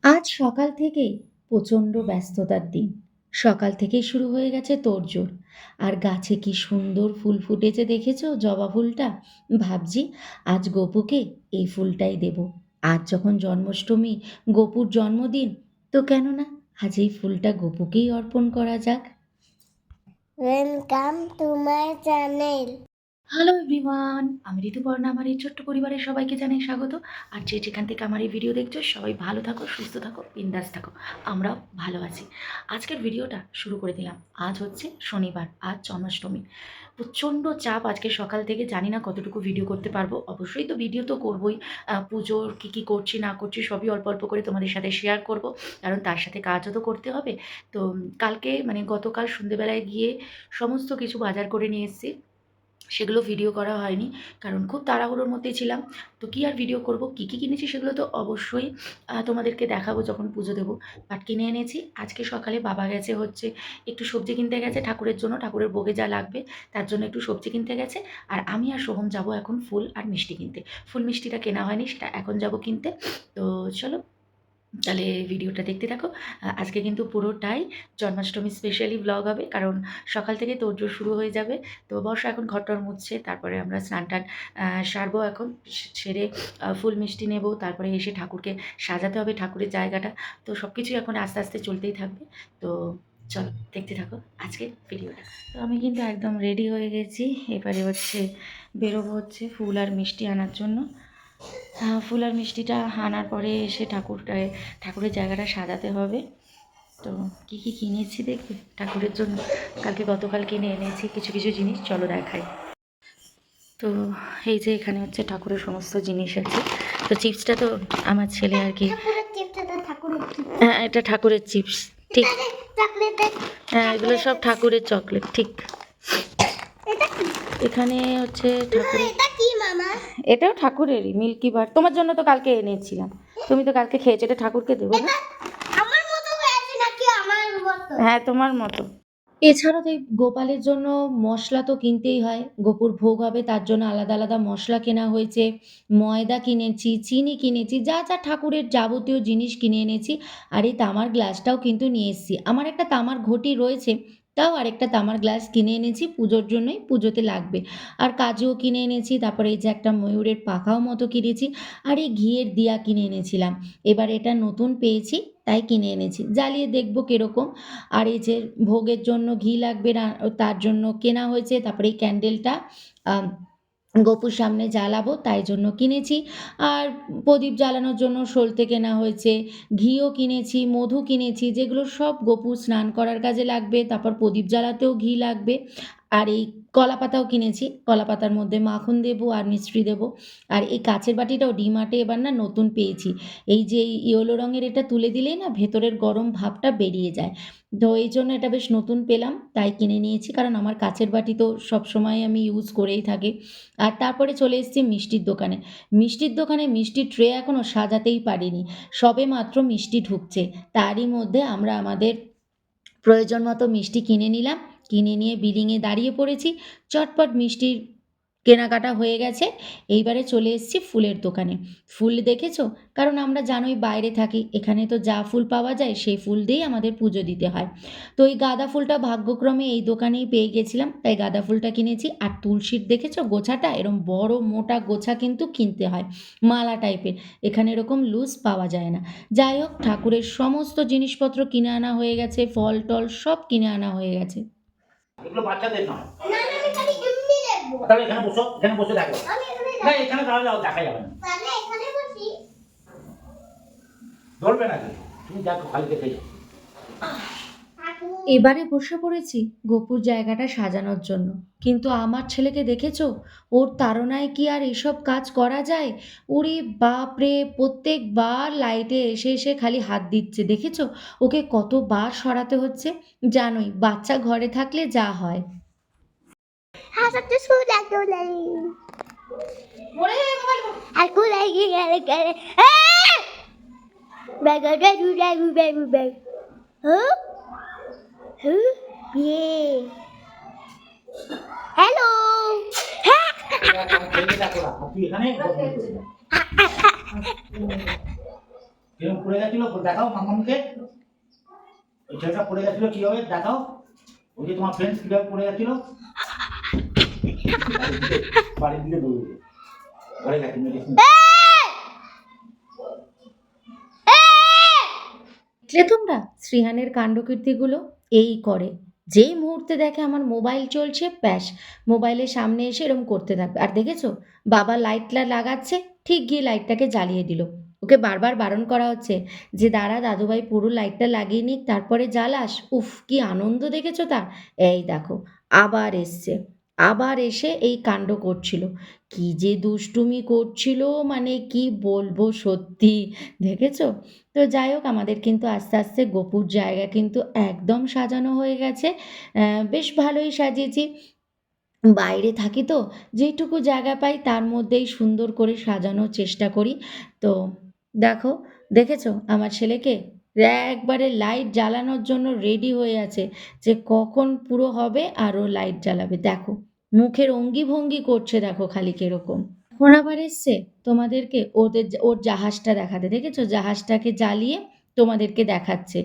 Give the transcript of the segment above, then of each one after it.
আজ সকাল থেকেই প্রচণ্ড ব্যস্ততার দিন। সকাল থেকেই শুরু হয়ে গেছে তোড়জোড়। আর গাছে কি সুন্দর ফুল ফুটেছে দেখেছো জবা ফুলটা? ভাবছি আজ গপুকে এই ফুলটাই দেব। আজ যখন জন্মাষ্টমী, গপুর জন্মদিন, তো কেন না আজ এই ফুলটা গপুকেই অর্পণ করা যাক। Welcome to my channel. Hello everyone, আমি ঋতুপর্ণা। আমার এই ছোট্ট পরিবারের সবাইকে জানাই স্বাগত। আর যে যেখান থেকে আমার এই ভিডিও দেখছো সবাই ভালো থাকো, সুস্থ থাকো, বিন্দাস থাকো। আমরাও ভালো আছি। আজকের ভিডিওটা শুরু করে দিলাম। আজ হচ্ছে শনিবার, আজ জন্মাষ্টমী। প্রচণ্ড চাপ আজকে সকাল থেকে, জানি না কতটুকু ভিডিও করতে পারবো। অবশ্যই তো ভিডিও তো করবোই। পুজোর কী করছি না করছি সবই অল্প অল্প করে তোমাদের সাথে শেয়ার করব, কারণ তার সাথে কাজও তো করতে হবে। তো কালকে মানে গতকাল সন্ধেবেলায় গিয়ে সমস্ত কিছু বাজার করে নিয়ে এসেছি। সেগুলো ভিডিও করা হয়নি, কারণ খুব তাড়াহুড়োর মধ্যেই ছিলাম। তো কী আর ভিডিও করব, কী কী কিনেছি সেগুলো তো অবশ্যই তোমাদেরকে দেখাবো যখন পুজো দেবো। বাট কিনে এনেছি। আজকে সকালে বাবা গেছে হচ্ছে একটু সবজি কিনতে গেছে ঠাকুরের জন্য, ঠাকুরের ভোগে যা লাগবে তার জন্য একটু সবজি কিনতে গেছে। আর আমি আর সোহম যাব এখন ফুল আর মিষ্টি কিনতে। ফুল মিষ্টিটা কেনা হয়নি, সেটা এখন যাব কিনতে। তো চলো তাহলে ভিডিওটা দেখতে থাকো। আজকে কিন্তু পুরোটাই জন্মাষ্টমী স্পেশালি ব্লগ হবে, কারণ সকাল থেকে তোড়জোড় শুরু হয়ে যাবে। তো বর্ষা এখন ঘরটর মুছছে, তারপরে আমরা স্নান টান সারবো এখন। সেরে ফুল মিষ্টি নেব, তারপরে এসে ঠাকুরকে সাজাতে হবে, ঠাকুরের জায়গাটা। তো সব কিছুই এখন আস্তে আস্তে চলতেই থাকবে। তো চলো দেখতে থাকো আজকের ভিডিওটা। তো আমি কিন্তু একদম রেডি হয়ে গেছি। এবারে হচ্ছে বেরোবো হচ্ছে ফুল আর মিষ্টি আনার জন্য। ফুল আর মিষ্টিটা আনার পরে এসে ঠাকুরের জায়গাটা সাজাতে হবে। তো কী কী কিনেছি দেখবে ঠাকুরের জন্য, গতকাল কিনে এনেছি কিছু কিছু জিনিস, চলো দেখাই। তো এই যে এখানে হচ্ছে ঠাকুরের সমস্ত জিনিস আছে। তো চিপসটা তো আমার ছেলে আর কি, হ্যাঁ এটা ঠাকুরের চিপস, ঠিক। হ্যাঁ এগুলো সব ঠাকুরের চকলেট, ঠিক। এখানে হচ্ছে ঠাকুরের, এটাও ঠাকুরেরই মিল্কি বার। তোমার জন্য তো কালকে এনেছিলাম, তুমি তো কালকে খেয়েছো। এটা ঠাকুরকে দেবো না? হ্যাঁ তোমার মতো। এছাড়াও তো এই গোপালের জন্য মশলা তো কিনতেই হয়, গোপুর ভোগ হবে তার জন্য আলাদা আলাদা মশলা কেনা হয়েছে। ময়দা কিনেছি, চিনি কিনেছি, যা যা ঠাকুরের যাবতীয় জিনিস কিনে এনেছি। আর এই তামার গ্লাসটাও কিন্তু নিয়ে এসেছি। আমার একটা তামার ঘটি রয়েছে, তাও আরেকটা তামার গ্লাস কিনে এনেছি পুজোর জন্যই, পুজোতে লাগবে। আর কাজুও কিনে এনেছি, তারপরে এই যে একটা ময়ূরের পাখাও মতো কিনেছি। আর এই ঘিয়ের দিয়া কিনে এনেছিলাম, এবার এটা নতুন পেয়েছি তাই কিনে এনেছি, জ্বালিয়ে দেখবো কিরকম। আর এই যে ভোগের জন্য ঘি লাগবে তার জন্য কেনা হয়েছে। তারপরে এই ক্যান্ডেলটা গপুর সামনে জ্বালাবো তাই জন্য কিনেছি। আর প্রদীপ জ্বালানোর জন্য সলতে কেনা হয়েছে, ঘিও কিনেছি, মধু কিনেছি, যেগুলো সব গপু স্নান করার কাজে লাগবে। তারপর প্রদীপ জ্বালাতেও ঘি লাগবে। আর এই কলা পাতাও কিনেছি, কলা পাতার মধ্যে মাখন দেবো আর মিষ্টি দেবো। আর এই কাচের বাটিটাও ডিমার্টে এবার না নতুন পেয়েছি। এই যে ইয়েলো রঙের, এটা তুলে দিলেই না ভেতরের গরম ভাবটা বেরিয়ে যায়। তো এই জন্য এটা বেশ নতুন পেলাম তাই কিনে নিয়েছি, কারণ আমার কাচের বাটি তো সবসময় আমি ইউজ করেই থাকি। আর তারপরে চলে এসেছি মিষ্টির দোকানে। মিষ্টির দোকানে মিষ্টির ট্রে এখনও সাজাতেই পারিনি, সবে মাত্র মিষ্টি ঢুকছে। তারই মধ্যে আমরা আমাদের প্রয়োজন মতো মিষ্টি কিনে নিলাম। কিনে নিয়ে বিলিংয়ে দাঁড়িয়ে পড়েছি। চটপট মিষ্টির কেনাকাটা হয়ে গেছে। এইবারে চলে এসেছি ফুলের দোকানে। ফুল দেখেছো? কারণ আমরা জানোই বাইরে থাকি, এখানে তো যা ফুল পাওয়া যায় সেই ফুল দিয়েই আমাদের পুজো দিতে হয়। তো এই গাঁদা ফুলটা ভাগ্যক্রমে এই দোকানেই পেয়ে গেছিলাম, তাই গাঁদা ফুলটা কিনেছি। আর তুলসীর দেখেছো গোছাটা, এরম বড় মোটা গোছা কিন্তু কিনতে হয়, মালা টাইপের। এখানে এরকম লুজ পাওয়া যায় না। যাই হোক, ঠাকুরের সমস্ত জিনিসপত্র কিনে আনা হয়ে গেছে, ফল টল সব কিনে আনা হয়ে গেছে। এগুলো বাচ্চাদের নয়। না না, আমি খালি এমনি দেখব। তাহলে এখানে বসো, এখানে বসে দেখো। আমি এখানে না, এখানে তাহলে দেখা যাবে না। তাহলে এখানে বসি। ধরবে না কি? তুমি দেখো, খালি দেখে যাও। এবারে বসে পড়েছি গপুর জায়গাটা সাজানোর জন্য। কিন্তু আমার ছেলেকে দেখেছো? ওর তাড়নায় কি আর এসব কাজ করা যায়? ওরে বাপরে, প্রত্যেকবার লাইটে এসে এসে খালি হাত দিচ্ছে, দেখেছো? ওকে কতবার সরাতে হচ্ছে। জানোই বাচ্চা ঘরে থাকলে যা হয়। হাসাতে শুরু করে aku lagi gara-gara bagai udah huh huh yeah hello তুই এখানে কিরকম পড়ে গেছিল দেখাও মামামকে। ওই ছেলেটা পড়ে গেছিল কিভাবে দেখাও। ওই যে তোমার ফ্রেন্ডস কিভাবে পড়ে গেছিল। বাড়ির দিকে দৌড়ে ঘরে গেছে মেডিসিন। দেখলে তোমরা শ্রীহানের কাণ্ডকীর্তিগুলো এই করে, যেই মুহূর্তে দেখে আমার মোবাইল চলছে ব্যাস মোবাইলের সামনে এসে এরম করতে থাকবে। আর দেখেছো বাবা লাইটটা লাগাচ্ছে, ঠিক গিয়ে লাইটটাকে জ্বালিয়ে দিল। ওকে বারবার বারণ করা হচ্ছে যে দাঁড়া দাদুভাই পুরো লাইটটা লাগিয়ে নিক তারপরে জ্বালাস। উফ কি আনন্দ দেখেছো তার। এই দেখো আবার এসছে, আবার এসে এই কাণ্ড করছিল। কি যে দুষ্টুমি করছিল মানে কি বলবো সত্যি, দেখেছো। তো যাই হোক আমাদের কিন্তু আস্তে আস্তে গোপুর জায়গা কিন্তু একদম সাজানো হয়ে গেছে। বেশ ভালোই সাজিয়েছি। বাইরে থাকি তো, যেটুকু জায়গা পাই তার মধ্যেই সুন্দর করে সাজানোর চেষ্টা করি। তো দেখো, দেখেছো আমার ছেলেকে একবারে লাইট জ্বালানোর জন্য রেডি হয়ে আছে যে কখন পুরো হবে আর ও লাইট জ্বালাবে। দেখো মুখের অঙ্গি ভঙ্গি করছে দেখো খালি কিরকম। এখন আবার এসছে তোমাদেরকে ওর জাহাজটা দেখাতে, দেখেছো জাহাজটাকে জ্বালিয়ে তোমাদেরকে দেখাচ্ছে।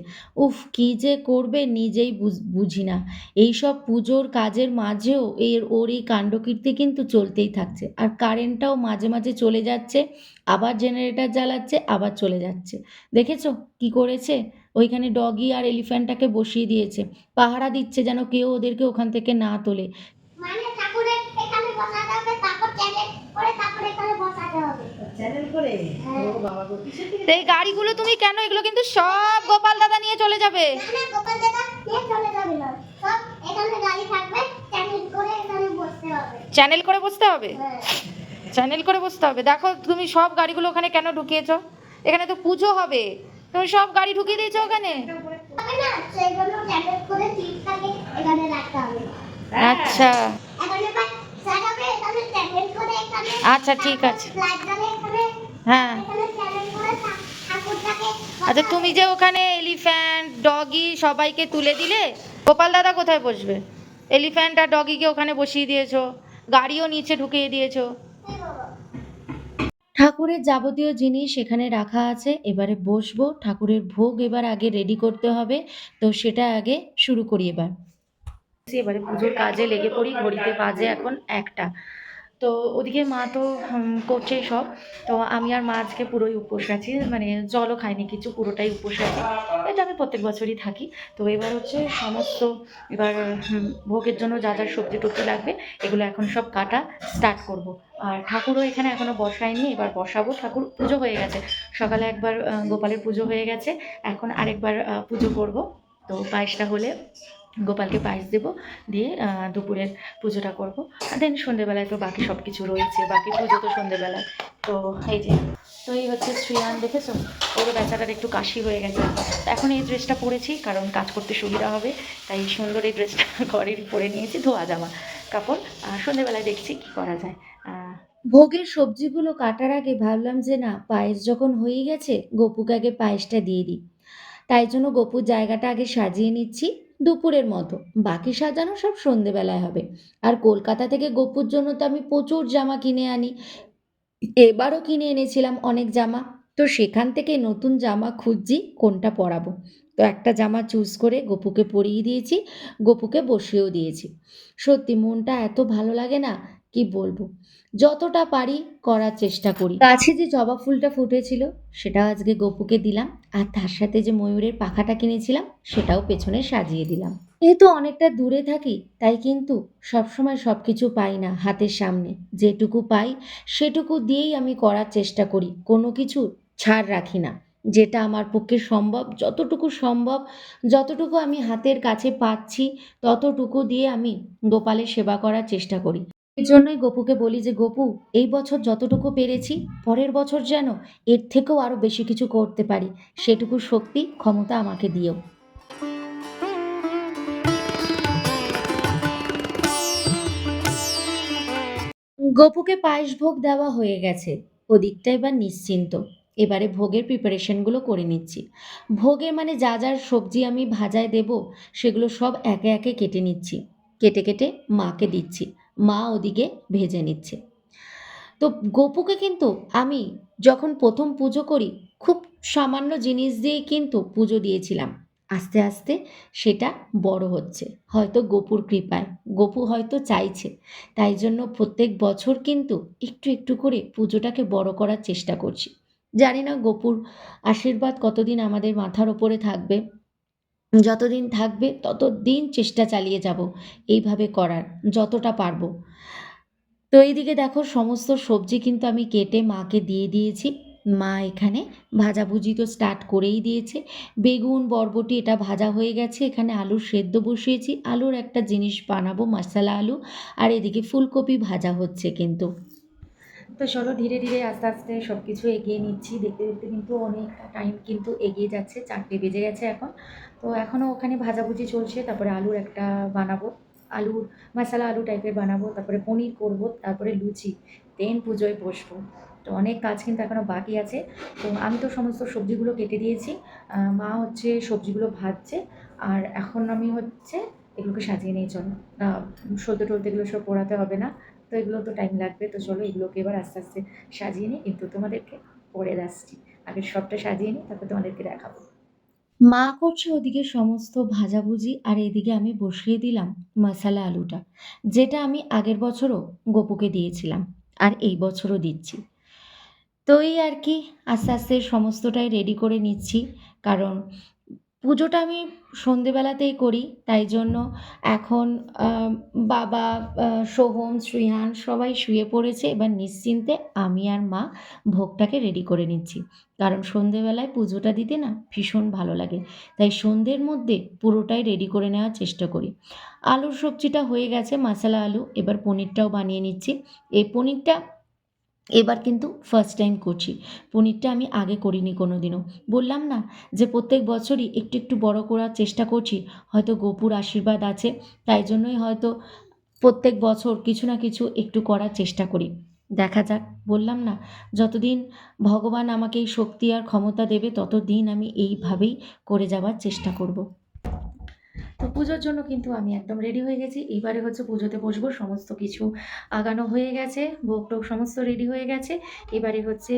উফ কি যে করবে নিজেই বুঝি না। এইসব পুজোর কাজের মাঝেও ওর এই কাণ্ডকীর্তি কিন্তু চলতেই থাকছে। আর কারেন্টটাও মাঝে মাঝে চলে যাচ্ছে, আবার জেনারেটর জ্বালাচ্ছে আবার চলে যাচ্ছে। দেখেছো কি করেছে, ওইখানে ডগি আর এলিফ্যান্টটাকে বসিয়ে দিয়েছে, পাহারা দিচ্ছে যেন কেউ ওদেরকে ওখান থেকে না তোলে। মানে ঠাকুরের এখানে বসাতে হবে, তারপর চ্যানেল করে তারপর এখানে বসাতে হবে। চ্যানেল করে হ্যাঁ। ও বাবা গো কিসের থেকে তো এই গাড়িগুলো তুমি কেন, এগুলো কিন্তু সব গোপাল দাদা নিয়ে চলে যাবে। না না গোপাল দাদা নিয়ে চলে যাবে না, সব এখানে গাড়ি থাকবে, চ্যানেল করে এখানে বসতে হবে। চ্যানেল করে বসতে হবে, হ্যাঁ। চ্যানেল করে বসতে হবে। দেখো তুমি সব গাড়িগুলো ওখানে কেন ঢুকিয়েছো, এখানে তো পুজো হবে, তুমি সব গাড়ি ঢুকিয়ে দিয়েছো ওখানে। হবে না, সেই জন্য চ্যানেল করে সিটটাকে এখানে রাখতে হবে। আচ্ছা এখানে বাস সাজাবে, এখানে চ্যানেল করে এখানে। আচ্ছা ঠিক আছে। লাইট জ্বালে এখানে, হ্যাঁ এখানে চ্যানেল করে ঠাকুরটাকে। আচ্ছা তুমি যে ওখানে এলিফ্যান্ট ডগি সবাইকে তুলে দিলে, গোপাল দাদা কোথায় বসবে? এলিফ্যান্ট আর ডগিকে ওখানে বসিয়ে দিয়েছো, গাড়িও নিচে ঢুকিয়ে দিয়েছো। এই বাবা। ঠাকুরের যাবতীয় জিনিস এখানে রাখা আছে, এবারে বসবো। ঠাকুরের ভোগ এবার আগে রেডি করতে হবে, তো সেটা আগে শুরু করি এবার। এবারে পুজোর কাজে লেগে পড়ি, ঘড়িতে বাজে এখন 1টা। তো ওদিকে মা তো করছেই সব। তো আমি আর মা আজকে পুরোই উপোস আছি, মানে জলও খাইনি কিছু, পুরোটাই উপোস আছি। এটা আমি প্রত্যেক বছরই থাকি। তো এবার হচ্ছে সমস্ত এবার ভোগের জন্য যা যা সবজি টবজি লাগবে এগুলো এখন সব কাটা স্টার্ট করব। আর ঠাকুরও এখানে এখনও বসায়নি, এবার বসাবো। ঠাকুর পুজো হয়ে গেছে, সকালে একবার গোপালের পুজো হয়ে গেছে, এখন আরেকবার পুজো করব। তো পায়েসটা হলে গোপালকে পায়েস দেবো, দিয়ে দুপুরের পুজোটা করব। দেন সন্ধেবেলায় তো বাকি সব কিছু রয়েছে, বাকি পুজো তো সন্ধেবেলায়। তো এই যে, তো এই হচ্ছে শ্রেয়ান, দেখেছো ওর বেচাটার একটু কাশি হয়ে গেছে। এখন এই ড্রেসটা পরেছি কারণ কাজ করতে সুবিধা হবে, তাই সুন্দর এই ড্রেসটা ঘরের পরে নিয়েছি, ধোয়া জামা কাপড়। সন্ধেবেলায় দেখছি কি করা যায়। ভোগের সবজিগুলো কাটার আগে ভাবলাম যে না, পায়েস যখন হয়ে গেছে গপুকে আগে পায়েসটা দিয়ে দিই। তাই জন্য গপুর জায়গাটা আগে সাজিয়ে নিচ্ছি দুপুরের মতো, বাকি সাজানো সব সন্ধেবেলায় হবে। আর কলকাতা থেকে গপুর জন্য তো আমি প্রচুর জামা কিনে আনি, এবারও কিনে এনেছিলাম অনেক জামা। তো সেখান থেকে নতুন জামা খুঁজছি কোনটা পরাবো। তো একটা জামা চুজ করে গপুকে পরিয়ে দিয়েছি, গপুকে বসিয়েও দিয়েছি। সত্যি মনটা এত ভালো লাগে না কি বলবো, যতটা পারি করার চেষ্টা করি। গাছে যে জবা ফুলটা ফুটেছিল সেটা আজকে গপুকে দিলাম, আর তার সাথে যে ময়ূরের পাখাটা কিনেছিলাম সেটাও পেছনে সাজিয়ে দিলাম। যেহেতু অনেকটা দূরে থাকি তাই কিন্তু সবসময় সব কিছু পাই না হাতের সামনে, যেটুকু পাই সেটুকু দিয়েই আমি করার চেষ্টা করি, কোনো কিছু ছাড় রাখি না। যেটা আমার পক্ষে সম্ভব, যতটুকু সম্ভব, যতটুকু আমি হাতের কাছে পাচ্ছি ততটুকু দিয়ে আমি গোপালের সেবা করার চেষ্টা করি। এই জন্যই গপুকে বলি যে গপু এই বছর যতটুকু পেরেছি পরের বছর যেন এর থেকেও আরো বেশি কিছু করতে পারি, সেটুকু শক্তি ক্ষমতা আমাকে দিও। গপুকে পায়েস ভোগ দেওয়া হয়ে গেছে, ওদিকটা এবার নিশ্চিন্ত। এবারে ভোগের প্রিপারেশনগুলো করে নিচ্ছি। ভোগে মানে যা যা সবজি আমি ভাজায় দেব সেগুলো সব একে একে কেটে নিচ্ছি, কেটে কেটে মাকে দিচ্ছি, মা ওদিকে ভেজে নিচ্ছে। তো গপুকে কিন্তু আমি যখন প্রথম পুজো করি খুব সামান্য জিনিস দিয়েই কিন্তু পুজো দিয়েছিলাম। আস্তে আস্তে সেটা বড় হচ্ছে, হয়তো গপুর কৃপায়। গপু হয়তো চাইছে, তাই জন্য প্রত্যেক বছর কিন্তু একটু একটু করে পুজোটাকে বড় করার চেষ্টা করছি। জানি না গপুর আশীর্বাদ কতদিন আমাদের মাথার ওপরে থাকবে। যতদিন থাকবে ততদিন চেষ্টা চালিয়ে যাব এইভাবে করার, যতটা পারবো। তো এইদিকে দেখো সমস্ত সবজি কিন্তু আমি কেটে মাকে দিয়ে দিয়েছি। মা এখানে ভাজাভুজি তো স্টার্ট করেই দিয়েছে। বেগুন, বরবটি এটা ভাজা হয়ে গেছে। এখানে আলুর সেদ্ধ বসিয়েছি। আলুর একটা জিনিস বানাবো, মশলা আলু। আর এদিকে ফুলকপি ভাজা হচ্ছে কিন্তু। তো চলো ধীরে ধীরে আস্তে আস্তে সব কিছু এগিয়ে নিচ্ছি। দেখতে দেখতে কিন্তু অনেকটা টাইম কিন্তু এগিয়ে যাচ্ছে। 4টে বেজে গেছে এখন। তো এখনও ওখানে ভাজাভুজি চলছে। তারপরে আলুর একটা বানাবো। আলুর মশলা আলু টাইপের বানাবো। তারপরে পনির করবো। তারপরে লুচি। দেন পুজোয় বসবো। তো অনেক কাজ কিন্তু এখনও বাকি আছে। তো আমি তো সমস্ত সবজিগুলো কেটে দিয়েছি। মা হচ্ছে সবজিগুলো ভাজছে। আর এখন আমি হচ্ছে এগুলোকে সাজিয়ে নিয়ে চলো। সদ্য টলতে এগুলো সব পোড়াতে হবে না। তো এগুলো তো টাইম লাগবে। তো চলো এগুলোকে এবার আস্তে আস্তে সাজিয়ে নিই, কিন্তু তোমাদেরকে পরে আসছি। আগে সবটা সাজিয়ে নিই, তারপর তোমাদেরকে দেখাবো। মা করছে ওদিকে সমস্ত ভাজাভুজি, আর এদিকে আমি বসিয়ে দিলাম মশালা আলুটা, যেটা আমি আগের বছরও গপুকে দিয়েছিলাম আর এই বছরও দিচ্ছি। তো এই আর কি আস্তে আস্তে সমস্তটাই রেডি করে নিচ্ছি, কারণ পুজোটা আমি সন্ধেবেলাতেই করি, তাই জন্য এখন বাবা, সোহম, শ্রিহান সবাই শুয়ে পড়েছে। এবার নিশ্চিন্তে আমি আর মা ভোগটাকে রেডি করে নিচ্ছি, কারণ সন্ধেবেলায় পুজোটা দিতে না ভীষণ ভালো লাগে। তাই সন্ধ্যের মধ্যে পুরোটাই রেডি করে নেওয়ার চেষ্টা করি। আলুর সবজিটা হয়ে গেছে, মশলা আলু। এবার পনিরটাও বানিয়ে নিচ্ছি। এই পনিরটা এবার কিন্তু ফার্স্ট টাইম করছি। পনিরটা আমি আগে করিনি কোনো দিনও। বললাম না যে প্রত্যেক বছরই একটু একটু বড় করার চেষ্টা করছি। হয়তো গপুর আশীর্বাদ আছে, তাই জন্যই হয়তো প্রত্যেক বছর কিছু না কিছু একটু করার চেষ্টা করি। দেখা যাক, বললাম না যতদিন ভগবান আমাকে এই শক্তি আর ক্ষমতা দেবে ততদিন আমি এইভাবেই করে যাওয়ার চেষ্টা করব। তো পুজোর জন্য কিন্তু আমি একদম রেডি হয়ে গেছি। এইবারে হচ্ছে পুজোতে বসবো। সমস্ত কিছু আগানো হয়ে গেছে। ভোগ টোগ সমস্ত রেডি হয়ে গেছে। এবারে হচ্ছে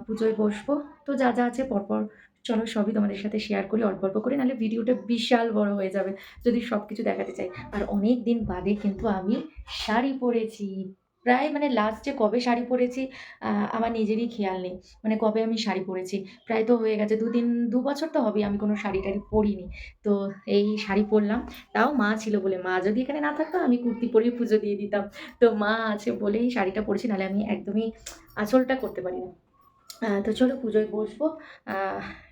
পুজোয় বসবো। তো যা যা আছে পরপর চলো সবই তোমাদের সাথে শেয়ার করি অল্প অল্প করে, নাহলে ভিডিওটা বিশাল বড় হয়ে যাবে যদি সব কিছু দেখাতে চাই। আর অনেক দিন বাদে কিন্তু আমি শাড়ি পরেছি। প্রায় মানে লাস্ট যে কবে শাড়ি পরেছি আমার নিজেরই খেয়াল নেই। মানে কবে আমি শাড়ি পরেছি। প্রায় তো হয়ে গেছে ২ বছর তো হবেই আমি কোনো শাড়ি টাড়ি পরিনি। তো এই শাড়ি পরলাম। তাও মা ছিল বলে। মা যদি এখানে না থাকতো আমি কুর্তি পরেই পুজো দিয়ে দিতাম। তো মা আছে বলেই শাড়িটা পরেছি, নাহলে আমি একদমই আঁচলটা করতে পারি না। তো চলো পুজোয় বসবো।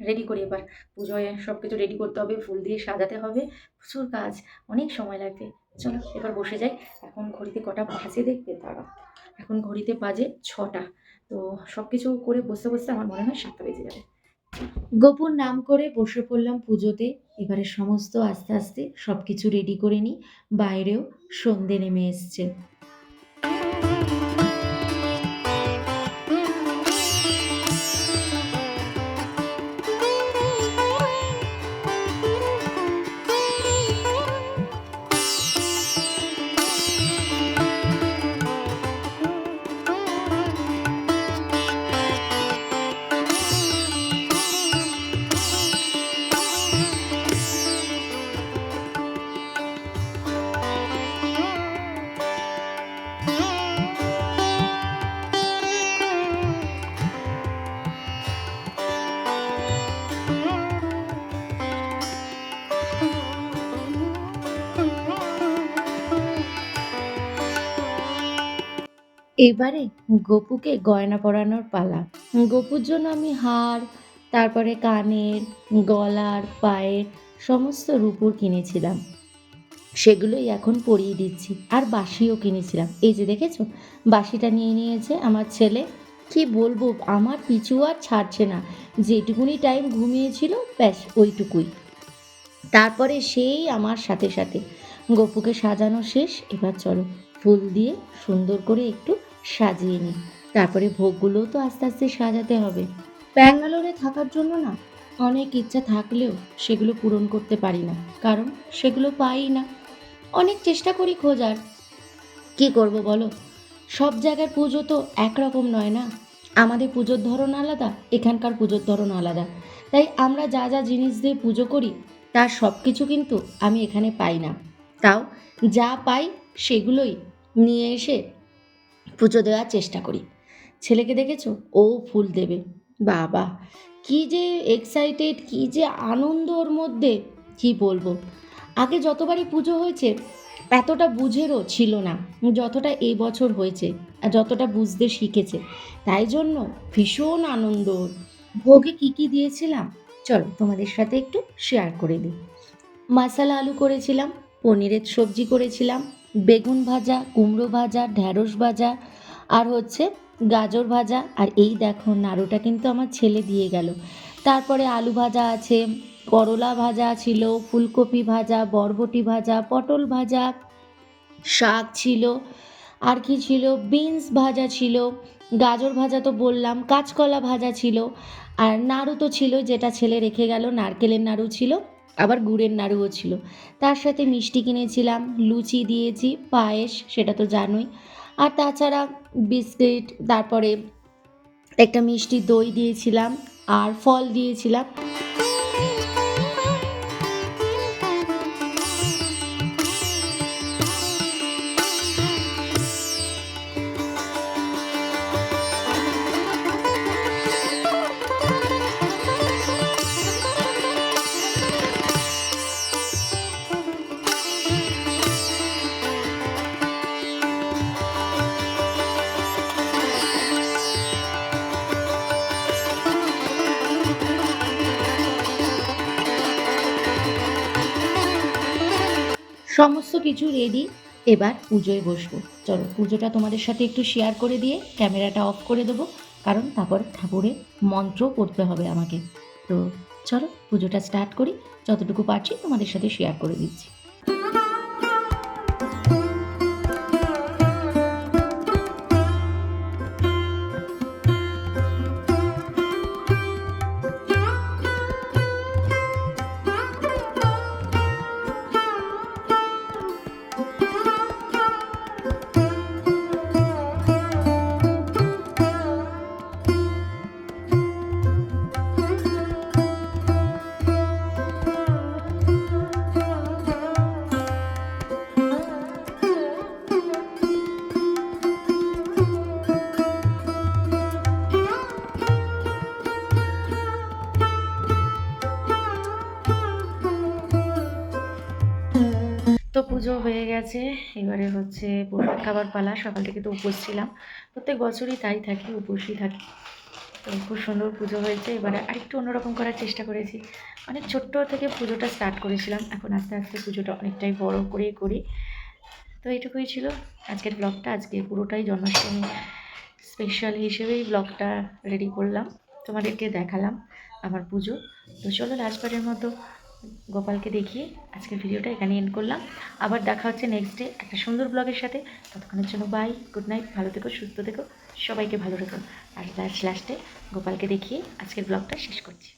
রেডি করি এবার। পুজোয় সব কিছু রেডি করতে হবে, ফুল দিয়ে সাজাতে হবে। প্রচুর কাজ, অনেক সময় লাগবে। চলো এবার বসে যাই। এখন ঘড়িতে কটা বাজে দেখবে দাঁড়াও। এখন ঘড়িতে বাজে ৬টা। তো সব কিছু করে বসতে বসতে আমার মনে হয় ৭টা বেজে যাবে। গপুর নাম করে বসে পড়লাম পুজোতে। এবারে সমস্ত আস্তে আস্তে সব কিছু রেডি করে নিই। বাইরেও সন্ধে নেমে এসছে। এবারে গপুকে গয়না পরানোর পালা। গপুর জন্য আমি হার, তারপরে কানের, গলার, পায়ের সমস্ত রূপোর কিনেছিলাম। সেগুলোই এখন পরিয়ে দিচ্ছি। আর বাঁশিও কিনেছিলাম। এই যে দেখেছো, বাঁশিটা নিয়ে নিয়েছে আমার ছেলে। কি বলবো, আমার পিছু আর ছাড়ছে না। যেটুকুনি টাইম ঘুমিয়েছিল ব্যাস ওইটুকুই। তারপরে সেই আমার সাথে সাথে গপুকে সাজানো শেষ। এবার চলো ফুল দিয়ে সুন্দর করে একটু সাজিয়ে নিই। তারপরে ভোগগুলোও তো আস্তে আস্তে সাজাতে হবে। ব্যাঙ্গালোরে থাকার জন্য না অনেক ইচ্ছা থাকলেও সেগুলো পূরণ করতে পারি না, কারণ সেগুলো পাই না। অনেক চেষ্টা করি খোঁজার, কি করব বলো। সব জায়গার পুজো তো একরকম নয় না। আমাদের পুজোর ধরন আলাদা, এখানকার পুজোর ধরন আলাদা। তাই আমরা যা যা জিনিস দিয়ে পুজো করি তার সব কিছু কিন্তু আমি এখানে পাই না। তাও যা পাই সেগুলোই নিয়ে এসে পুজো দেওয়ার চেষ্টা করি। ছেলেকে দেখেছো, ও ফুল দেবে, বাবা কি যে এক্সাইটেড, কি যে আনন্দ ওর মধ্যে, কি বলবো। আগে যতবারই পুজো হয়েছে এতটা বুঝেরও ছিল না যতটা এই বছর হয়েছে, আর যতটা বুঝতে শিখেছে, তাই জন্য ভীষণ আনন্দ ওর। ভোগে কী কী দিয়েছিলাম চলো তোমাদের সাথে একটু শেয়ার করে দিই। মশালা আলু করেছিলাম, পনিরের সবজি করেছিলাম, বেগুন ভাজা, কুমড়ো ভাজা, ঢ্যাঁড়স ভাজা, আর হচ্ছে গাজর ভাজা। আর এই দেখো নাড়ুটা কিন্তু আমার ছেলে দিয়ে গেল। তারপরে আলু ভাজা আছে, করলা ভাজা ছিল, ফুলকপি ভাজা, বরবটি ভাজা, পটল ভাজা, শাক ছিল, আর কি ছিল, বিনস ভাজা ছিল, গাজর ভাজা তো বললাম, কাঁচকলা ভাজা ছিল, আর নাড়ু তো ছিল, যেটা ছেলে রেখে গেল, নারকেলের নাড়ু ছিল, আবার গুড়ের নাড়ুও ছিল। তার সাথে মিষ্টি কিনেছিলাম, লুচি দিয়েছি, পায়েস সেটা তো জানোই, আর তাছাড়া বিস্কিট, তারপরে একটা মিষ্টি দই দিয়েছিলাম, আর ফল দিয়েছিলাম। সমস্ত কিছু রেডি, এবার পুজোয় বসবো। চলো পুজোটা তোমাদের সাথে একটু শেয়ার করে দিয়ে ক্যামেরাটা অফ করে দেবো, কারণ তারপর ঠাকুরের মন্ত্র পড়তে হবে আমাকে। তো চলো পুজোটা স্টার্ট করি, যতটুকু পারছি তোমাদের সাথে শেয়ার করে দিচ্ছি। তো পুজো হয়ে গেছে, এবারে হচ্ছে প্রসাদ খাবার পালা। সকাল থেকে তো উপোস ছিলাম, প্রত্যেক বছরই তাই থাকি, উপোসই থাকি। তো খুব সুন্দর পুজো হয়েছে। এবারে আরেকটু অন্যরকম করার চেষ্টা করেছি, অনেক ছোট্ট থেকে পুজোটা স্টার্ট করেছিলাম, এখন আস্তে আস্তে পুজোটা অনেকটাই বড় করে করি। তো এইটুকুই ছিল আজকের ব্লগটা। আজকে পুরোটাই জন্মাষ্টমী স্পেশাল হিসেবেই ব্লগটা রেডি করলাম, তোমাদেরকে দেখালাম আমার পুজো। তো চলো লাস্টবারের মতো গোপালকে দেখিয়ে আজকের ভিডিওটা এখানে এন্ড করলাম। আবার দেখা হচ্ছে নেক্সট ডে একটা সুন্দর ব্লগের সাথে। ততক্ষণের জন্য বাই, গুড নাইট, ভালো থেকো, সুস্থ থেকো, সবাইকে ভালো রেখো। আর লাস্টে গোপালকে দেখিয়ে আজকের ব্লগটা শেষ করছি।